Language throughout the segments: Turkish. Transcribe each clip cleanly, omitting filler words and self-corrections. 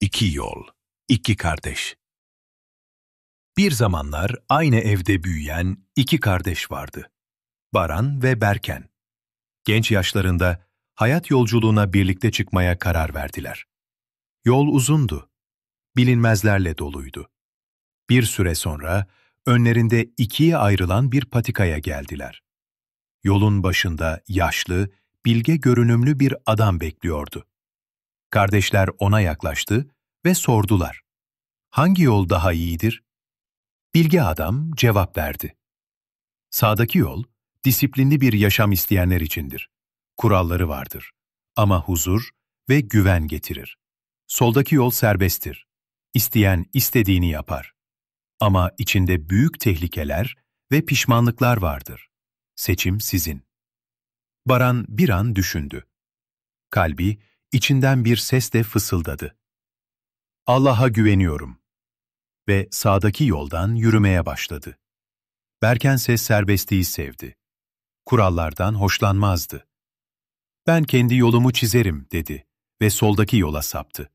İki yol, iki kardeş. Bir zamanlar aynı evde büyüyen iki kardeş vardı. Baran ve Berken. Genç yaşlarında hayat yolculuğuna birlikte çıkmaya karar verdiler. Yol uzundu, bilinmezlerle doluydu. Bir süre sonra önlerinde ikiye ayrılan bir patikaya geldiler. Yolun başında yaşlı, bilge görünümlü bir adam bekliyordu. Kardeşler ona yaklaştı ve sordular. Hangi yol daha iyidir? Bilge adam cevap verdi. Sağdaki yol, disiplinli bir yaşam isteyenler içindir. Kuralları vardır. Ama huzur ve güven getirir. Soldaki yol serbesttir. İsteyen istediğini yapar. Ama içinde büyük tehlikeler ve pişmanlıklar vardır. Seçim sizin. Baran bir an düşündü. Kalbi içinden bir sesle fısıldadı. Allah'a güveniyorum. Ve sağdaki yoldan yürümeye başladı. Berkense serbestliği sevdi. Kurallardan hoşlanmazdı. Ben kendi yolumu çizerim dedi ve soldaki yola saptı.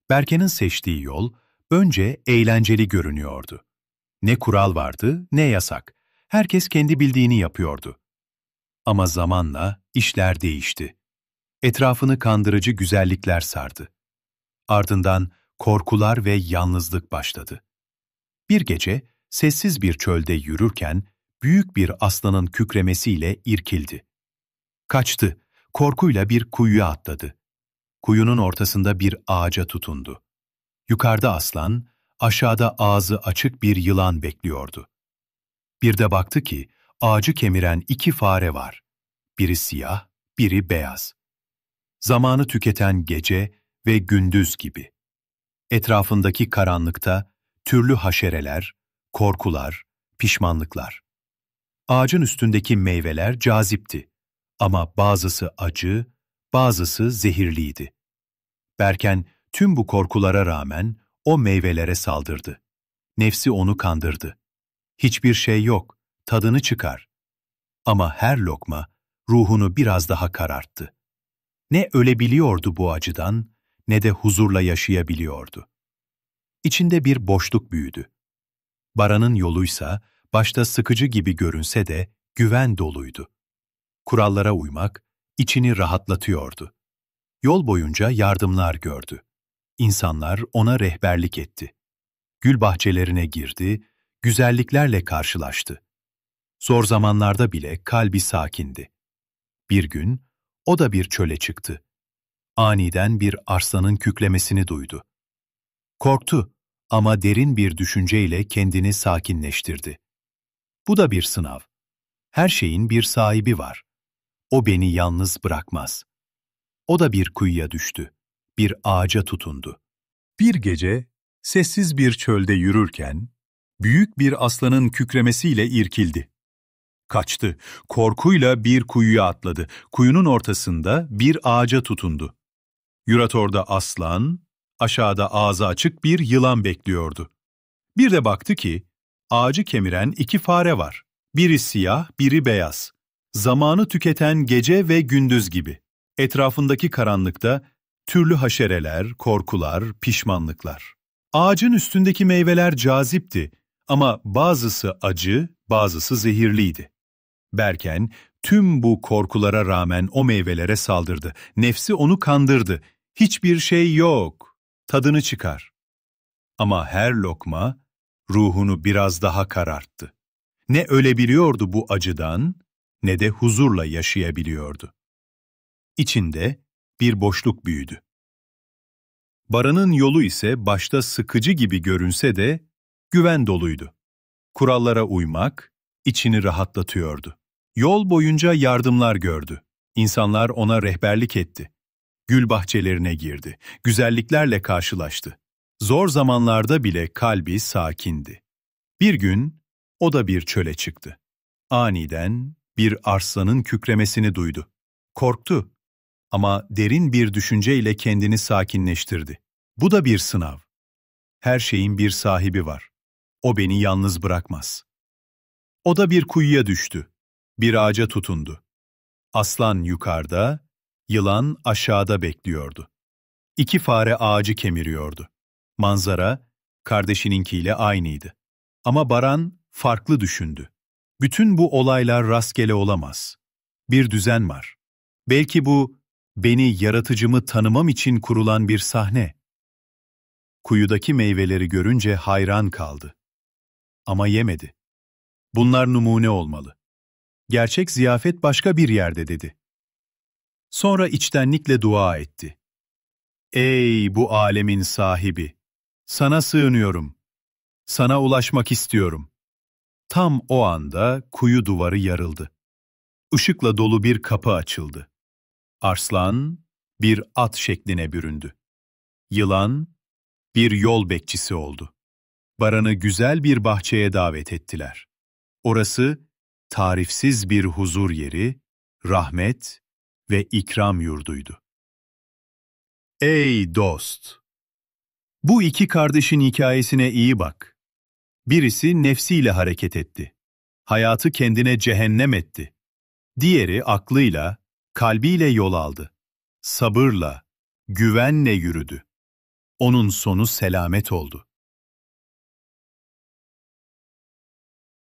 Berken'in seçtiği yol önce eğlenceli görünüyordu. Ne kural vardı ne yasak. Herkes kendi bildiğini yapıyordu. Ama zamanla işler değişti. Etrafını kandırıcı güzellikler sardı. Ardından korkular ve yalnızlık başladı. Bir gece sessiz bir çölde yürürken büyük bir aslanın kükremesiyle irkildi. Kaçtı, korkuyla bir kuyuya atladı. Kuyunun ortasında bir ağaca tutundu. Yukarıda aslan, aşağıda ağzı açık bir yılan bekliyordu. Bir de baktı ki ağacı kemiren iki fare var. Biri siyah, biri beyaz. Zamanı tüketen gece ve gündüz gibi. Etrafındaki karanlıkta türlü haşereler, korkular, pişmanlıklar. Ağacın üstündeki meyveler cazipti ama bazısı acı, bazısı zehirliydi. Berken tüm bu korkulara rağmen o meyvelere saldırdı. Nefsi onu kandırdı. Hiçbir şey yok, tadını çıkar. Ama her lokma ruhunu biraz daha kararttı. Ne ölebiliyordu bu acıdan, ne de huzurla yaşayabiliyordu. İçinde bir boşluk büyüdü. Baran'ın yoluysa başta sıkıcı gibi görünse de güven doluydu. Kurallara uymak içini rahatlatıyordu. Yol boyunca yardımlar gördü. İnsanlar ona rehberlik etti. Gül bahçelerine girdi, güzelliklerle karşılaştı. Zor zamanlarda bile kalbi sakindi. Bir gün o da bir çöle çıktı. Aniden bir arslanın küklemesini duydu. Korktu ama derin bir düşünceyle kendini sakinleştirdi. Bu da bir sınav. Her şeyin bir sahibi var. O beni yalnız bırakmaz. O da bir kuyuya düştü. Bir ağaca tutundu. Bir gece sessiz bir çölde yürürken büyük bir aslanın kükremesiyle irkildi. Kaçtı. Korkuyla bir kuyuya atladı. Kuyunun ortasında bir ağaca tutundu. Yurator'da aslan, aşağıda ağzı açık bir yılan bekliyordu. Bir de baktı ki ağacı kemiren iki fare var. Biri siyah, biri beyaz. Zamanı tüketen gece ve gündüz gibi. Etrafındaki karanlıkta türlü haşereler, korkular, pişmanlıklar. Ağacın üstündeki meyveler cazipti ama bazısı acı, bazısı zehirliydi. Berken tüm bu korkulara rağmen o meyvelere saldırdı. Nefsi onu kandırdı. Hiçbir şey yok, tadını çıkar. Ama her lokma ruhunu biraz daha kararttı. Ne ölebiliyordu bu acıdan, ne de huzurla yaşayabiliyordu. İçinde bir boşluk büyüdü. Baran'ın yolu ise başta sıkıcı gibi görünse de güven doluydu. Kurallara uymak içini rahatlatıyordu. Yol boyunca yardımlar gördü. İnsanlar ona rehberlik etti. Gül bahçelerine girdi. Güzelliklerle karşılaştı. Zor zamanlarda bile kalbi sakindi. Bir gün o da bir çöle çıktı. Aniden bir arslanın kükremesini duydu. Korktu ama derin bir düşünceyle kendini sakinleştirdi. Bu da bir sınav. Her şeyin bir sahibi var. O beni yalnız bırakmaz. O da bir kuyuya düştü. Bir ağaca tutundu. Aslan yukarıda, yılan aşağıda bekliyordu. İki fare ağacı kemiriyordu. Manzara, kardeşininkiyle aynıydı. Ama Baran farklı düşündü. Bütün bu olaylar rastgele olamaz. Bir düzen var. Belki bu, beni, yaratıcımı tanımam için kurulan bir sahne. Kuyudaki meyveleri görünce hayran kaldı. Ama yemedi. Bunlar numune olmalı. Gerçek ziyafet başka bir yerde dedi. Sonra içtenlikle dua etti. Ey bu alemin sahibi! Sana sığınıyorum. Sana ulaşmak istiyorum. Tam o anda kuyu duvarı yarıldı. Işıkla dolu bir kapı açıldı. Arslan bir at şekline büründü. Yılan bir yol bekçisi oldu. Baran'ı güzel bir bahçeye davet ettiler. Orası tarifsiz bir huzur yeri, rahmet ve ikram yurduydu. Ey dost! Bu iki kardeşin hikayesine iyi bak. Birisi nefsiyle hareket etti. Hayatı kendine cehennem etti. Diğeri aklıyla, kalbiyle yol aldı. Sabırla, güvenle yürüdü. Onun sonu selamet oldu.